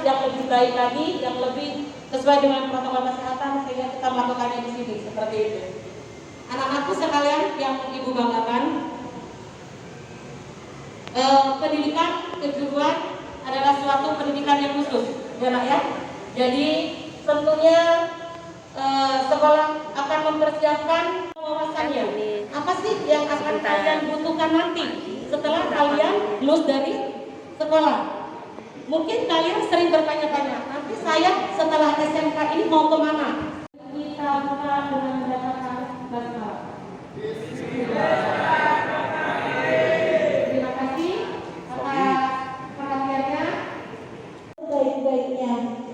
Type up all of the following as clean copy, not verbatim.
yang lebih baik lagi, yang lebih sesuai dengan protokol kesehatan, sehingga kita melakukannya di sini seperti itu. Anak-anakku sekalian yang ibu banggakan, pendidikan kejuruan adalah suatu pendidikan yang khusus, ya nak ya. Jadi tentunya sekolah akan mempersiapkan wawasannya. Apa sih yang akan kalian butuhkan nanti setelah kalian lulus dari sekolah? Mungkin kalian sering bertanya-tanya, nanti saya setelah SMK ini mau kemana? Kita buka dengan membacakan basmalah. Terima kasih atas perhatiannya. Sebaik-baiknya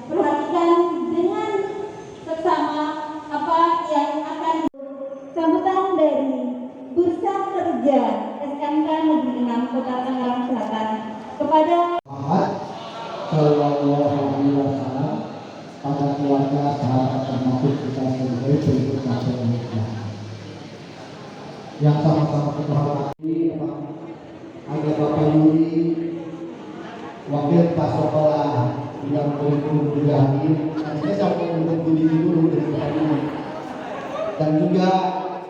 perhatikan dengan seksama apa yang akan sambutan dari Bursa Kerja SMK Negeri 6 Kota Tangerang Selatan kepada Muhammad Sallallahu Alaihi Wasallam, pada keluarga sahabat termasuk kita sebagai berikut sampai menikah. Yang sama-sama kita hormati ada Bapak Yuri, Wakil Kepala Sekolah yang kurikulum juga hadir. Saya sampai untuk berdiri dulu dari Bapak Yuri. Dan juga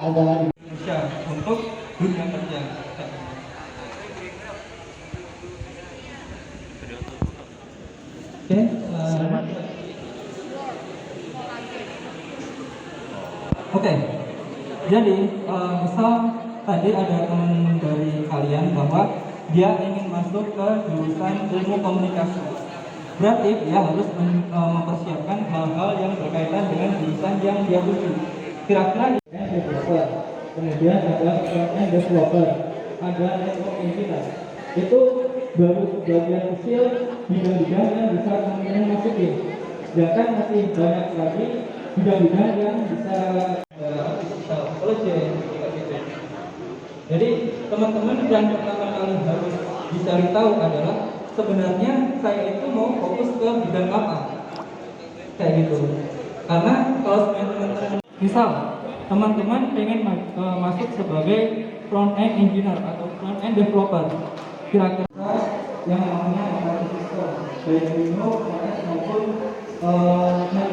ada Indonesia untuk dunia kerja. Oke. Jadi misal tadi ada teman dari kalian bahwa dia ingin masuk ke jurusan ilmu komunikasi. Berarti dia harus mempersiapkan hal-hal yang berkaitan dengan jurusan yang dia tuju. Kira-kira developer, kemudian ada front-end developer, ada network engineer. Itu baru sebagian kecil bidang-bidang yang bisa teman-teman masukin. Sedangkan masih banyak lagi bidang-bidang yang bisa intelijen gitu. Jadi teman-teman yang pertama kali harus dicari tahu adalah sebenarnya saya itu mau fokus ke bidang apa, kayak gitu. Karena kalau teman-teman misal teman-teman pengen masuk sebagai front-end engineer atau front-end developer, kira-kira yang namanya operating system baik Windows, OS maupun Mac.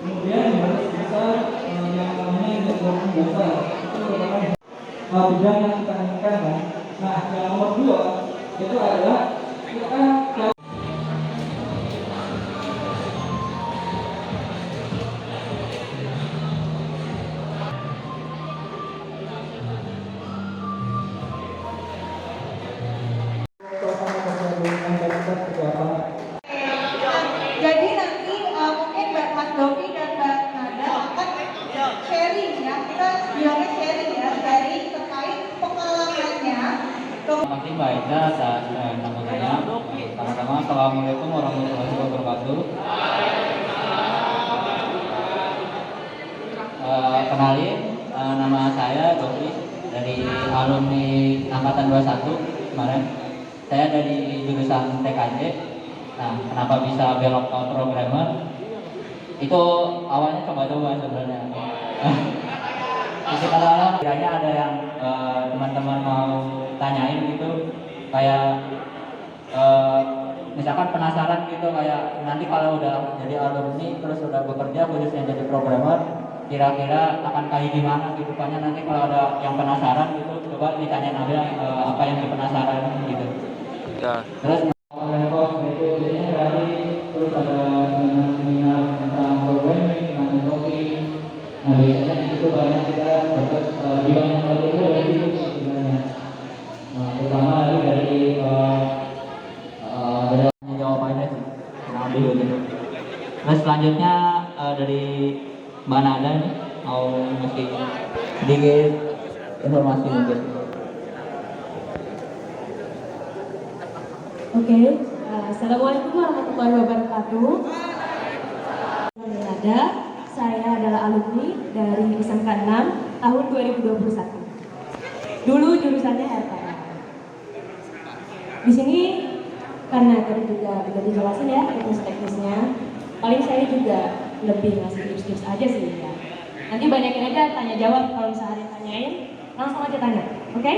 Kemudian harus bisa yang namanya networking dasar, itu merupakan bidang yang kita inginkan kan. Nah, yang nomor 2 itu adalah kita jadi nanti mungkin Mas Dovi dan Mbak Nada akan sharing ya, kita bilangnya sharing ya, sharing terkait pengalamannya. Terima kasih Mbak Ida atas sambutannya. Sama-sama, Assalamualaikum warahmatullahi wabarakatuh. Kenalin, nama saya Dovi dari alumni angkatan 21 kemarin. Saya dari jurusan TKJ. Nah, kenapa bisa belok ke programmer? Itu awalnya coba-coba sebenarnya. Jadi kadang-kadang kiranya ada yang teman-teman mau tanyain gitu, kayak misalkan penasaran gitu, kayak nanti kalau udah jadi alumni terus udah bekerja khususnya jadi programmer, kira-kira akan kayak gimana kehidupannya nanti. Kalau ada yang penasaran gitu, coba ditanyain aja apa yang dipenasaran gitu ya. Terus berikutnya dari terus ada seminar tentang programming, tentang networking. Nah, biasanya itu banyak kita dapat bidang yang lebih dari itu sebenarnya. Nah, terutama dari jawabannya sih, kenal dulu gitu. Terus selanjutnya dari Mbak Nada nih mau ngasih sedikit informasi mungkin. Oke, Assalamualaikum warahmatullahi wabarakatuh. Nada, saya adalah alumni dari SMK 6 tahun 2021. Dulu jurusannya RTM. Di sini karena tadi juga udah dijelasin ya teknis-teknisnya, paling saya juga lebih ngasih tips-tips aja sih ya. Nanti banyakin aja tanya jawab, kalau misalnya tanyain langsung aja tanya, oke?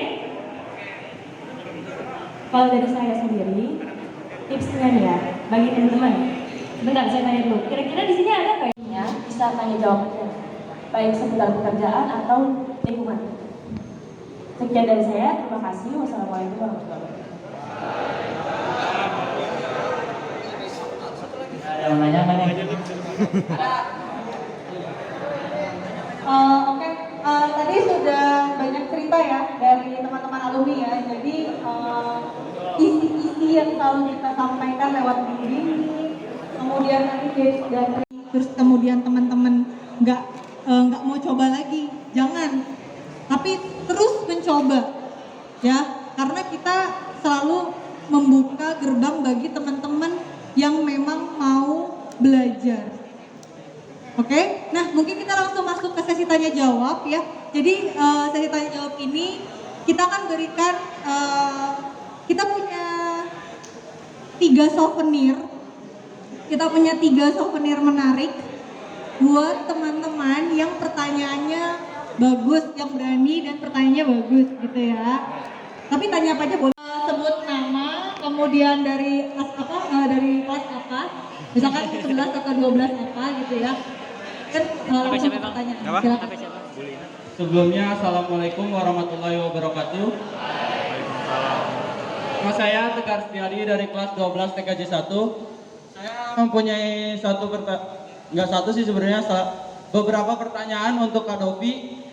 Kalau dari saya sendiri, tipsnya nih ya bagi teman-teman. Bentar, saya tanya dulu. Kira-kira di sini ada nggak ya bisa tanya jawab aja, baik seputar pekerjaan atau lingkungan. Sekian dari saya. Terima kasih. Wassalamualaikum warahmatullahi wabarakatuh. Ada yang nanya nggak nih? Oke, tadi sudah banyak cerita ya dari teman-teman alumni ya. Jadi isi-isi yang selalu kita sampaikan lewat bimbing, kemudian nanti dari terus kemudian teman-teman nggak mau coba lagi, jangan. Tapi terus mencoba, ya, karena kita selalu membuka gerbang bagi teman-teman yang memang mau belajar. Oke, nah mungkin kita langsung masuk ke sesi tanya jawab ya. Jadi sesi tanya jawab ini kita akan berikan, kita punya 3 souvenir. Kita punya 3 souvenir menarik buat teman-teman yang pertanyaannya bagus, yang berani dan pertanyaannya bagus gitu ya. Tapi tanya apa aja boleh. Sebut nama, kemudian dari dari kelas apa, misalkan 11 atau 12 apa gitu ya. Kan langsung pertanyaan. Silakan. Sebelumnya, Assalamualaikum warahmatullahi wabarakatuh. Nama saya Tegar Setiadi dari kelas 12 TKJ 1. Saya mempunyai beberapa pertanyaan untuk Kak Dovi.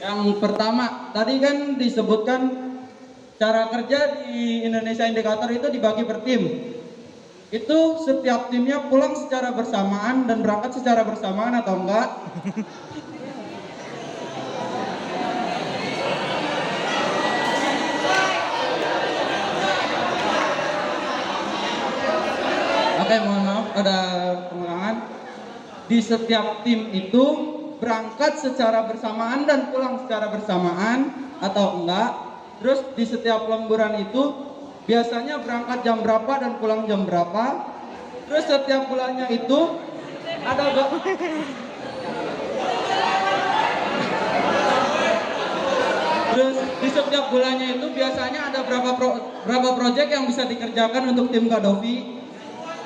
Yang pertama, tadi kan disebutkan cara kerja di Indonesia Indikator itu dibagi per tim. Itu setiap timnya pulang secara bersamaan dan berangkat secara bersamaan atau enggak? Oke, mohon maaf ada pengulangan. Di setiap tim itu berangkat secara bersamaan dan pulang secara bersamaan atau enggak? Terus di setiap lemburan itu biasanya berangkat jam berapa dan pulang jam berapa? Terus setiap bulannya itu ada Terus di setiap bulannya itu biasanya ada berapa proyek yang bisa dikerjakan untuk tim Kak Dovi?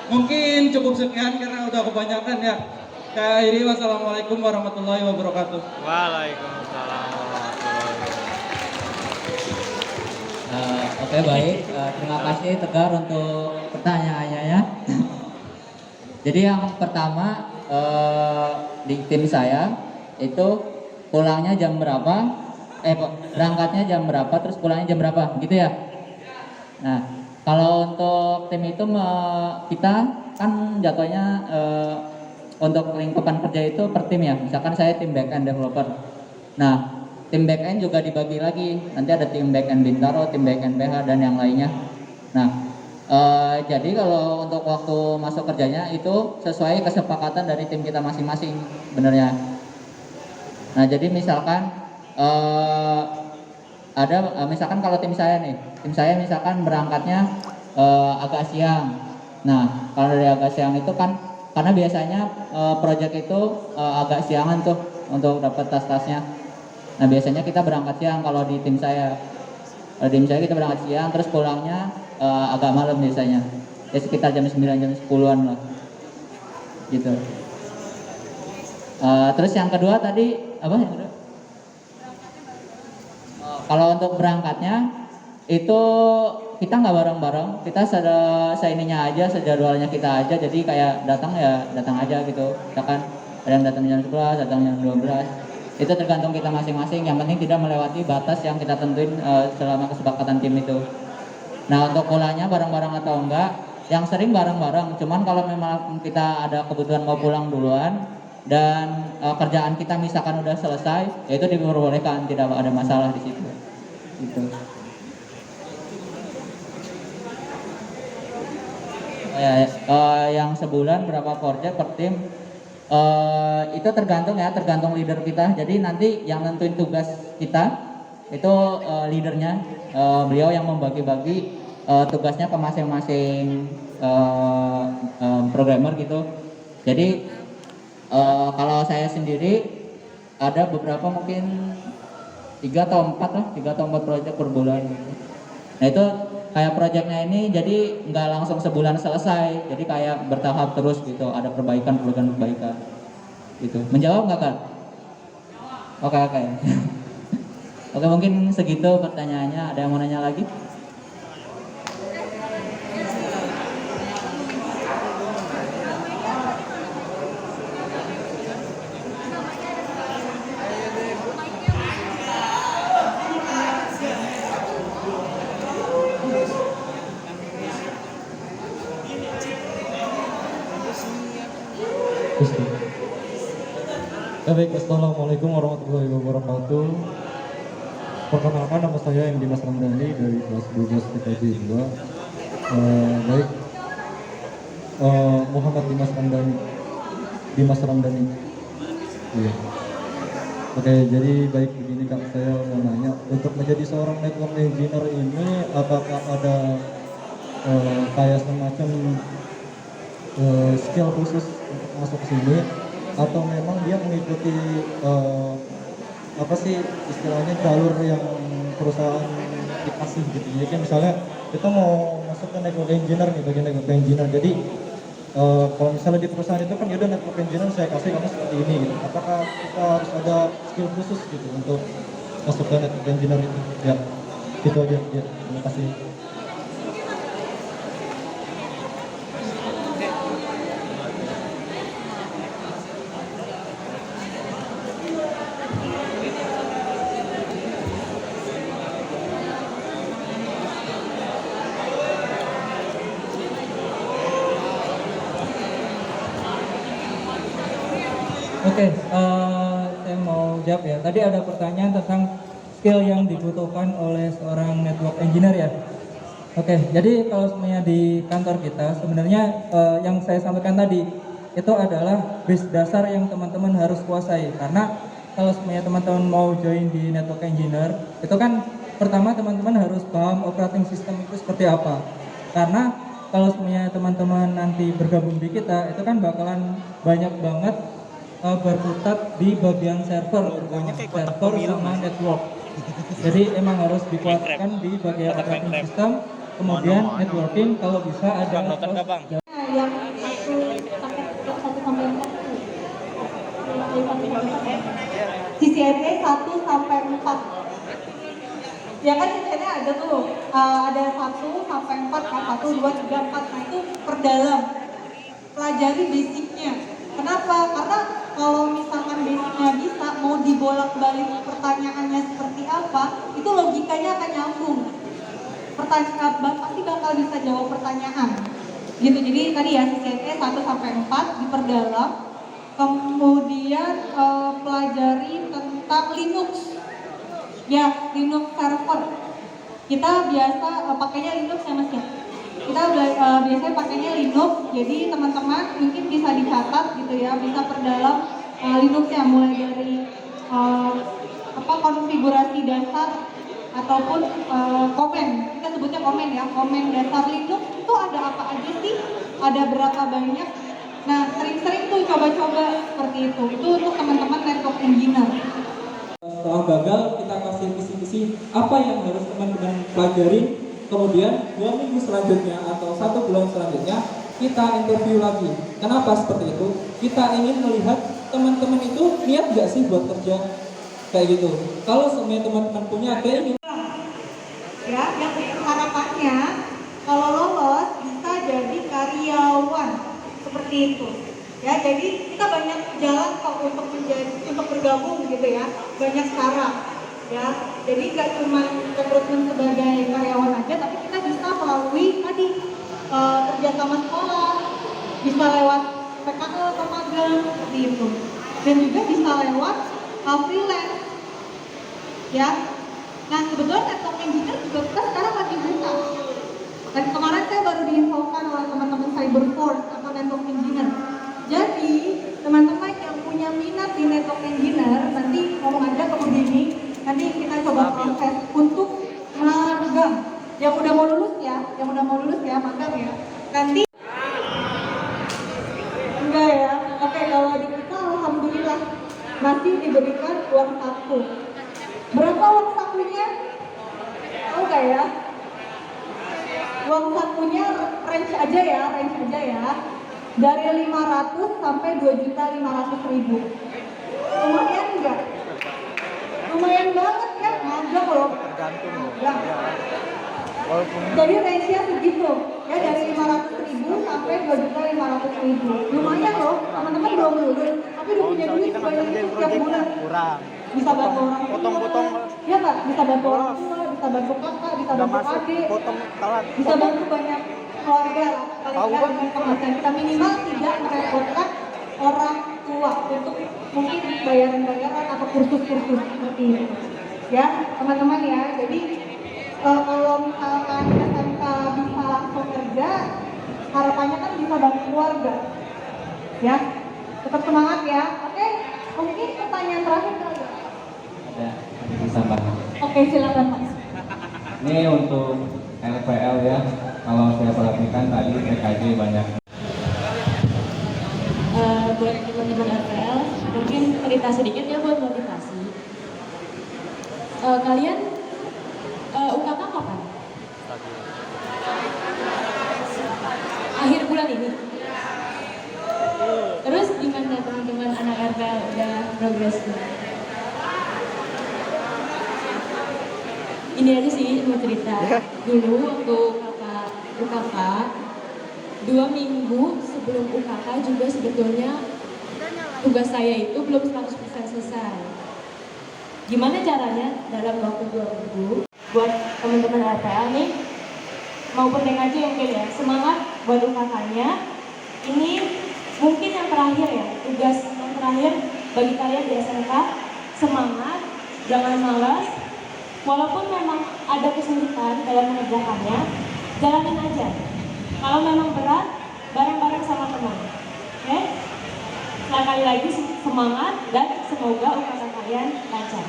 Mungkin cukup sekian karena udah kebanyakan ya. Saya akhiri, wassalamualaikum warahmatullahi wabarakatuh. Waalaikumsalam warahmatullahi wabarakatuh. Oke, baik. Terima kasih Tegar untuk pertanyaannya ya. Jadi yang pertama di tim saya itu pulangnya jam berapa? Berangkatnya jam berapa? Terus pulangnya jam berapa? Gitu ya. Nah, kalau untuk tim itu kita kan jatuhnya untuk lingkupan kerja itu per tim ya. Misalkan saya tim backend developer. Nah, tim backend juga dibagi lagi. Nanti ada tim backend Bintaro, tim backend PH dan yang lainnya. Nah, jadi kalau untuk waktu masuk kerjanya itu sesuai kesepakatan dari tim kita masing-masing benernya. Nah, jadi misalkan misalkan kalau tim saya misalkan berangkatnya agak siang. Nah, kalau dari agak siang itu kan karena biasanya project itu agak siangan tuh untuk dapat tas-tasnya. Nah, biasanya kita berangkat siang kalau di tim saya. Di tim saya kita berangkat siang terus pulangnya agak malam biasanya. Ya sekitar jam 9 jam 10-an lah. Gitu. Terus yang kedua tadi apa yang kedua? Kalau untuk berangkatnya itu kita nggak bareng-bareng, kita seininya aja, sejadwalnya kita aja, jadi kayak datang aja gitu. Misalkan ada yang datang jam 11, datang jam 12, itu tergantung kita masing-masing, yang penting tidak melewati batas yang kita tentuin selama kesepakatan tim itu. Nah, untuk pulangnya bareng-bareng atau enggak, yang sering bareng-bareng, cuman kalau memang kita ada kebutuhan mau pulang duluan dan kerjaan kita misalkan udah selesai, ya itu diperbolehkan, tidak ada masalah di situ. Gitu. Yang sebulan berapa project per tim itu tergantung leader kita. Jadi nanti yang nentuin tugas kita itu leadernya, beliau yang membagi-bagi tugasnya ke masing-masing programmer gitu. Jadi kalau saya sendiri ada beberapa mungkin 3 atau 4 project per bulan gitu. Nah, itu kayak proyeknya ini jadi nggak langsung sebulan selesai, jadi kayak bertahap terus gitu, ada perbaikan gitu. Menjawab nggak Kak? Oke. Oke, mungkin segitu pertanyaannya. Ada yang mau nanya lagi? Baik, assalamualaikum warahmatullahi wabarakatuh. Perkenalkan, nama saya Dimas Ramdhani dari kelas 12 TKJ 2. Baik, Muhammad Dimas Ramdhani. Iya. Oke, jadi baik begini Kak, saya mau nanya, untuk menjadi seorang network engineer ini apakah ada kayak semacam skill khusus untuk masuk ke sini, atau memang dia mengikuti apa sih istilahnya jalur yang perusahaan dikasih gitu. Jadi kan misalnya kita mau masuk ke network engineer nih, bagian network engineer. Jadi kalau misalnya di perusahaan itu kan ya udah network engineer saya kasih kamu seperti ini gitu. Apakah kita harus ada skill khusus gitu untuk masuk ke network engineer itu? Ya, gitu aja. Ya, terima kasih. Oke, saya mau jawab ya. Tadi ada pertanyaan tentang skill yang dibutuhkan oleh seorang network engineer ya. Oke, jadi kalau semuanya di kantor kita sebenarnya yang saya sampaikan tadi itu adalah base dasar yang teman-teman harus kuasai. Karena kalau semuanya teman-teman mau join di network engineer, itu kan pertama teman-teman harus paham operating system itu seperti apa. Karena kalau semuanya teman-teman nanti bergabung di kita, itu kan bakalan banyak banget berkutat di bagian server sama network. Jadi emang harus dikuatkan di bagian operating system, kemudian networking kalau bisa ada yang 1 sampai 4 CCNA 1 sampai 4 ya kan. CCNA ada tuh ada 1 sampai 4 kan, 1, 2, 3, 4. Nah itu perdalam, pelajari basicnya. Kenapa? Karena kalau misalkan basicnya bisa, mau dibolak-balik pertanyaannya seperti apa, itu logikanya akan nyambung. Pertanyaan pasti bakal bisa jawab pertanyaan. Gitu. Jadi tadi ya CCNA 1 sampai 4 diperdalam. Kemudian pelajari tentang Linux. Ya, Linux server. Kita biasa pakainya Linux ya Mas ya. Kita biasanya pakainya Linux, jadi teman-teman mungkin bisa dicatat gitu ya, bisa perdalam Linux ya, mulai dari konfigurasi dasar ataupun komen. Kita sebutnya komen ya, komen dasar Linux itu ada apa aja sih, ada berapa banyak. Nah, sering-sering tuh coba-coba seperti itu. Itu untuk teman-teman network engineer. Setelah gagal, kita kasih kisi-kisi apa yang harus teman-teman pelajari. Kemudian 2 minggu selanjutnya atau 1 bulan selanjutnya kita interview lagi. Kenapa seperti itu? Kita ingin melihat teman-teman itu niat nggak sih buat kerja kayak gitu. Kalau semuanya teman-teman punya keinginan Ya, yang harapannya kalau lolos bisa jadi karyawan seperti itu. Ya, jadi kita banyak jalan kok untuk bergabung gitu ya. Banyak cara. Ya, jadi nggak cuma rekrutmen sebagai karyawan aja, tapi kita bisa melalui tadi kerja sama sekolah, bisa lewat PKL atau magang seperti itu, dan juga bisa lewat freelance. Ya, nah kebetulan network engineer juga kita sekarang lagi buka. Dan kemarin saya baru diinfokan oleh teman-teman Cyberforce atau network engineer. Jadi teman-teman yang punya minat di network engineer nanti ngomong aja ke Bu Dini. Nanti kita coba proses untuk magang. Yang udah mau lulus ya, magang ya. Nanti enggak ya. Oke, kalau di kita alhamdulillah masih diberikan uang saku. Berapa uang sakunya? Oh enggak ya? Uang sakunya range aja ya. Dari 500 sampai 2.500.000. Lumayan enggak? Lumayan banget ya, ngajak loh. Tergantung loh. Ya. Jadi range-nya segitu, ya dari 500.000 sampai 2.500.000. Lumayan loh, teman-teman belum lulus, tapi udah punya duit banyak itu setiap bulan. Kurang. Bisa bantu orang tua. Potong-potong. Iya Pak, bisa bantu orang tua, bisa bantu kakak, bisa bantu adik, Potong telat. bisa bantu banyak keluarga lah. Paling nggak dengan penghasilan kita minimal tidak merepotkan orang tua untuk mungkin bayaran-bayaran atau kursus-kursus seperti ini. Ya teman-teman ya, jadi kalau misalkan SMK bisa langsung kerja, harapannya kan bisa bantu keluarga. Ya, tetap semangat ya. Oke, mungkin pertanyaan terakhir kali ya. Ada tambahan. Oke, silakan Mas. Ini untuk LPL ya. Kalau saya perhatikan tadi PKJ banyak. Buat teman-teman LPL, mungkin cerita sedikit ya buat motivasi. Kalian UKK kapan? Akhir bulan ini. Terus gimana teman-teman anak RPL udah progresnya? Ini aja sih mau cerita. Dulu waktu kakak UKK 2 minggu sebelum UKK juga sebetulnya tugas saya itu belum 100% selesai. Gimana caranya dalam waktu 2 minggu buat teman-teman RPL nih, maupun yang aja yang ya, semangat buat UKK-nya. Ini mungkin yang terakhir ya, tugas yang terakhir bagi kalian di SMK, semangat, jangan malas. Walaupun memang ada kesulitan dalam mengerjakannya, jalanin aja. Kalau memang berat, bareng-bareng sama teman. Oke? Sekali lagi semangat dan semoga UKK kalian lancar.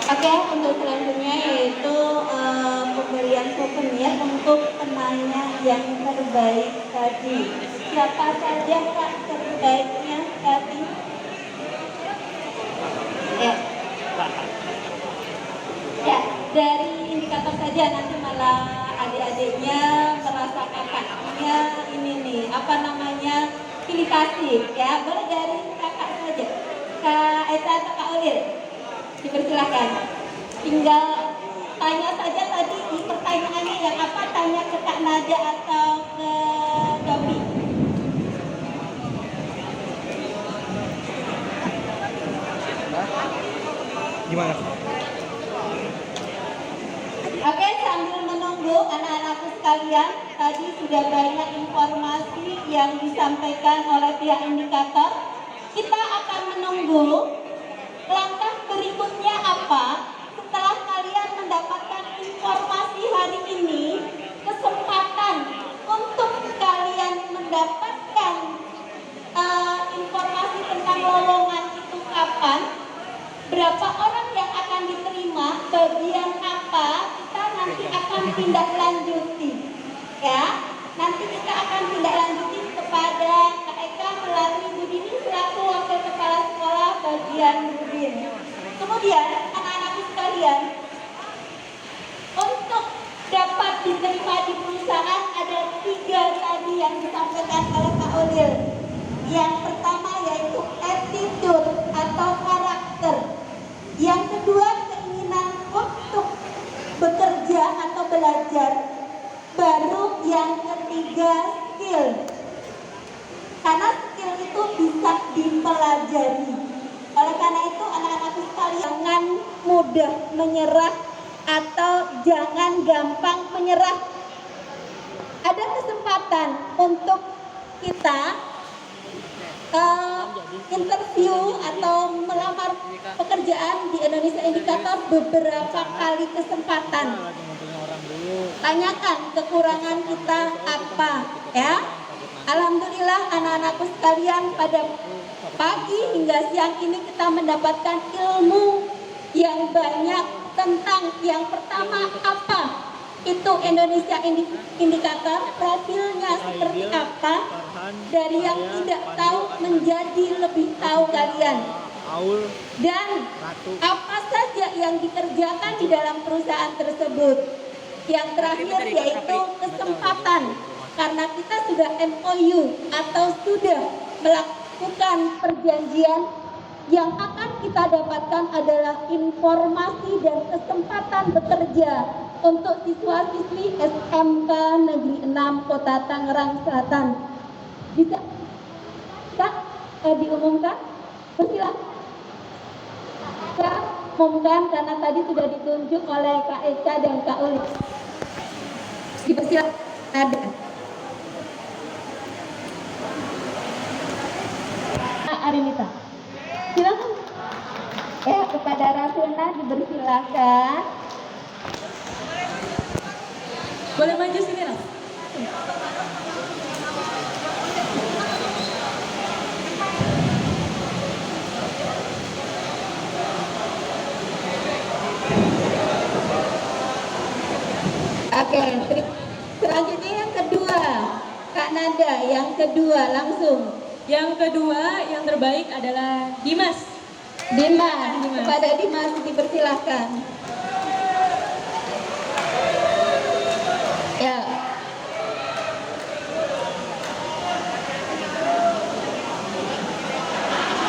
Oke, untuk selanjutnya yaitu pemberian souvenir untuk penanya yang terbaik tadi. Siapa saja Kak terbaiknya tadi? Ya, dari indikator saja, nanti malah adik-adiknya merasa kakaknya ini nih, apa namanya, pilih kasih ya. Boleh dari kakak saja, Kak Eta atau Kak Ulil, dipersilakan. Tinggal tanya saja tadi di pertanyaannya yang apa, tanya ke Kak Naja atau ke Dobi. Gimana? Oke, sambil menunggu anak-anakku sekalian, tadi sudah banyak informasi yang disampaikan oleh pihak indikator. Kita akan menunggu langkah berikutnya apa setelah kalian mendapatkan informasi hari ini. Kesempatan untuk kalian mendapatkan informasi tentang lowongan itu kapan, berapa orang yang akan diterima, bagian apa, kita nanti akan tindak lanjuti ya. Nanti kita akan tindak lanjuti kepada Kak Eka melalui Bu Dini selaku Wakil Kepala Sekolah bagian Budin. Kemudian anak-anakku sekalian, untuk dapat diterima di perusahaan ada 3 tadi yang disampaikan oleh Kak Ulil. Yang pertama yaitu attitude atau karakter. Yang kedua keinginan untuk bekerja atau belajar. Baru yang ketiga skill. Karena skill itu bisa dipelajari. Oleh karena itu anak-anakku sekalian, jangan mudah menyerah atau jangan gampang menyerah. Ada kesempatan untuk kita interview atau melamar pekerjaan di Indonesia Indikator beberapa kali kesempatan. Tanyakan kekurangan kita apa ya. Alhamdulillah anak-anakku sekalian, pada pagi hingga siang ini kita mendapatkan ilmu yang banyak tentang yang pertama apa itu Indonesia Indikator, profilnya seperti apa, dari yang tidak tahu menjadi lebih tahu kalian. Dan apa saja yang dikerjakan di dalam perusahaan tersebut. Yang terakhir yaitu kesempatan, karena kita sudah MOU atau sudah melakukan perjanjian, yang akan kita dapatkan adalah informasi dan kesempatan bekerja untuk siswa-siswi SMK Negeri 6 Kota Tangerang Selatan. Bisa diumumkan? Persilakan. Kita umumkan karena tadi sudah ditunjuk oleh Kak Eca dan Kak Uli. Dipersilakan. Ada. Arinita. Silakan. Kepada Rafina dipersilakan. Boleh maju sini, Raf. Oke, selanjutnya yang kedua, Kak Nada, yang kedua langsung. Yang kedua, yang terbaik adalah Dimas. Dimas. Kepada Dimas dipersilahkan. Ya.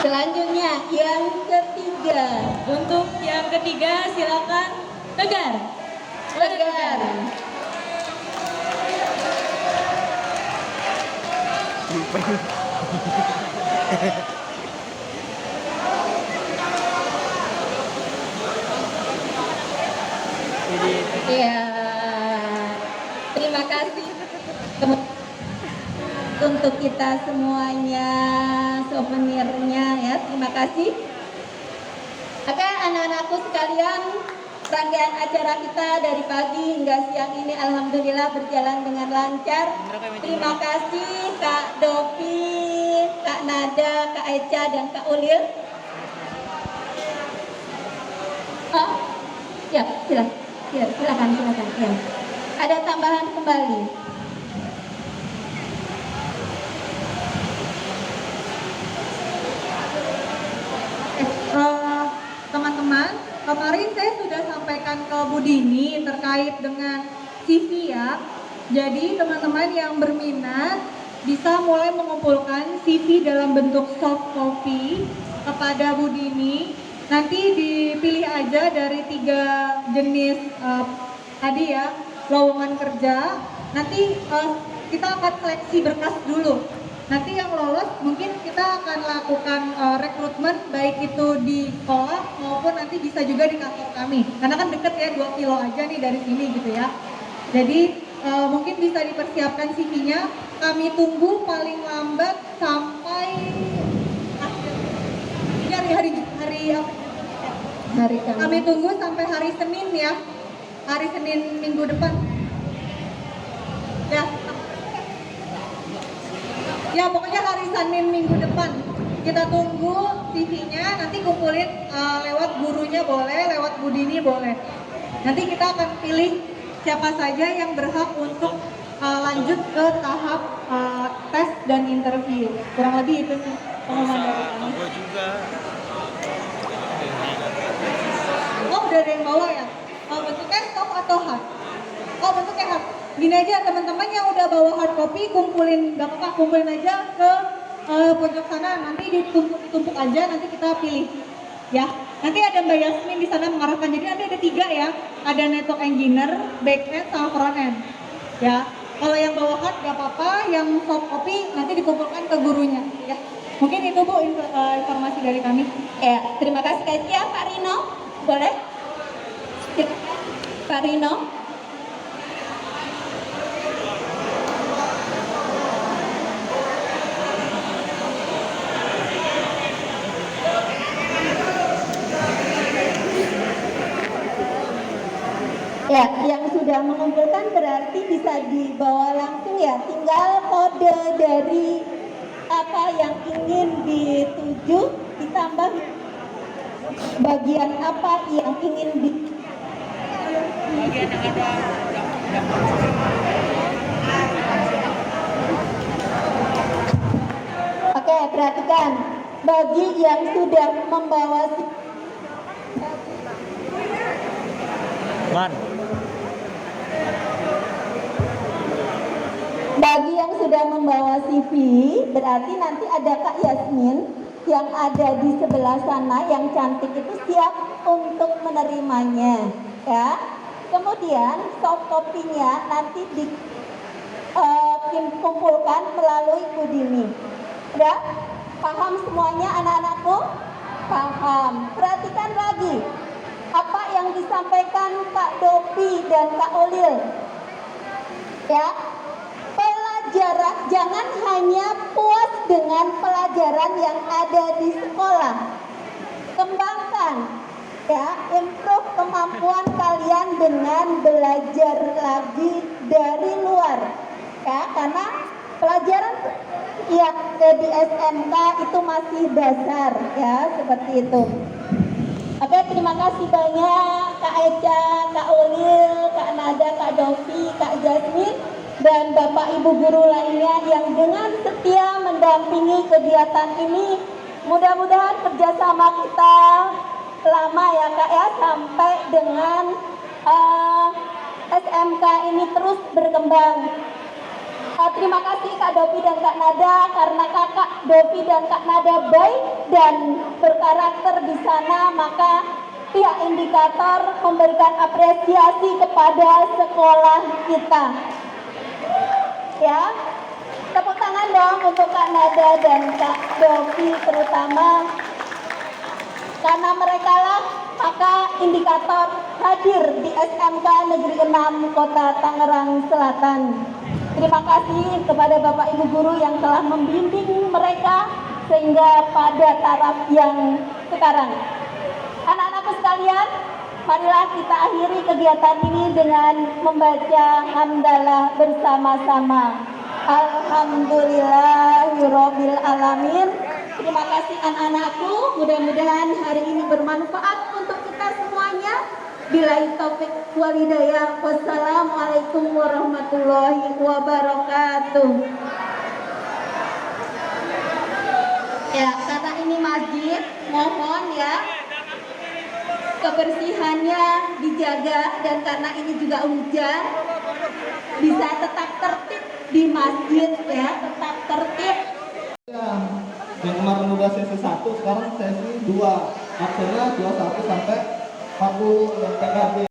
Selanjutnya yang ketiga. Untuk yang ketiga silakan Tegar. Tegar. Ya, terima kasih untuk kita semuanya, souvenirnya ya, terima kasih. Oke, anak-anakku sekalian, rangkaian acara kita dari pagi hingga siang ini alhamdulillah berjalan dengan lancar. Terima kasih Kak Dovi, Kak Nada, Kak Eca, dan Kak Ulil. Oh, ya, silakan. Ya. Ada tambahan kembali. Teman-teman, kemarin saya sudah sampaikan ke Bu Dini terkait dengan CV ya. Jadi teman-teman yang berminat bisa mulai mengumpulkan CV dalam bentuk soft copy kepada Bu Dini. Nanti dipilih aja dari 3 jenis tadi ya, lowongan kerja. Nanti kita akan seleksi berkas dulu. Nanti yang lolos mungkin kita akan lakukan rekrutmen baik itu di sekolah maupun nanti bisa juga di kantor kami. Karena kan deket ya, 2 kilo aja nih dari sini gitu ya. Jadi mungkin bisa dipersiapkan CV-nya. Kami tunggu paling lambat sampai hari kami tunggu sampai hari Senin ya. Hari Senin minggu depan. Ya pokoknya hari Senin minggu depan kita tunggu CV-nya, nanti kumpulin lewat gurunya boleh, lewat Bu Dini boleh. Nanti kita akan pilih siapa saja yang berhak untuk lanjut ke tahap tes dan interview. Kurang lebih itu sih pengumuman dari kami. Oh udah ada yang bawa ya? Bentuknya soft atau hard? Oh bentuknya hard. Gini aja teman-teman yang udah bawa hard copy kumpulin, gak apa-apa kumpulin aja ke pojok sana, nanti ditumpuk aja, nanti kita pilih ya. Nanti ada Mbak Yasmin di sana mengarahkan, jadi nanti ada 3 ya, ada network engineer, back end sama front end ya. Kalau yang bawa hard gak apa-apa, yang soft copy nanti dikumpulkan ke gurunya ya. Mungkin itu Bu informasi dari kami. Ya, terima kasih Kak Cia. Pak Rino, boleh? Pak Rino. Ya, yang sudah mengumpulkan berarti bisa dibawa langsung ya. Tinggal kode dari apa yang ingin dituju ditambah bagian apa yang ingin di bagian yang ada Oke, perhatikan. Bagi yang sudah membawa Man. Bagi yang sudah membawa CV, berarti nanti ada Kak Yasmin yang ada di sebelah sana yang cantik itu siap untuk menerimanya, ya. Kemudian soft copy-nya nanti dikumpulkan melalui Kudini. Udah? Paham semuanya anak-anakku? Paham. Perhatikan lagi apa yang disampaikan Kak Dopi dan Kak Olil. Ya. Pelajaran, jangan hanya puas dengan pelajaran yang ada di sekolah. Kembangkan, ya, improve kemampuan kalian dengan belajar lagi dari luar, ya, karena pelajaran ya di SMK itu masih dasar, ya, seperti itu. Oke, terima kasih banyak Kak Eca, Kak Ulil, Kak Nada, Kak Dovi, Kak Jasmine, dan Bapak Ibu guru lainnya yang dengan setia mendampingi kegiatan ini. Mudah-mudahan kerjasama kita lama ya Kak ya, sampai dengan SMK ini terus berkembang. Terima kasih Kak Dovi dan Kak Nada, karena Kakak Dovi dan Kak Nada baik dan berkarakter di sana, maka pihak indikator memberikan apresiasi kepada sekolah kita. Ya, tepuk tangan dong untuk Kak Nada dan Kak Dovi terutama, karena mereka lah maka indikator hadir di SMK Negeri 6 Kota Tangerang Selatan. Terima kasih kepada Bapak Ibu guru yang telah membimbing mereka sehingga pada taraf yang sekarang. Anak-anakku sekalian, marilah kita akhiri kegiatan ini dengan membaca hamdalah bersama-sama. Alhamdulillahirabbil alamin. Terima kasih anak-anakku, mudah-mudahan hari ini bermanfaat untuk kita semuanya. Billahi taufik wal hidayah. Wassalamualaikum warahmatullahi wabarakatuh. Ya, karena ini masjid, mohon ya kebersihannya dijaga, dan karena ini juga hujan bisa tetap tertib di masjid ya, tetap tertib. Yang kemarin udah sesi 1, sekarang sesi 2. Absennya 21 sampai 40 yang PKB.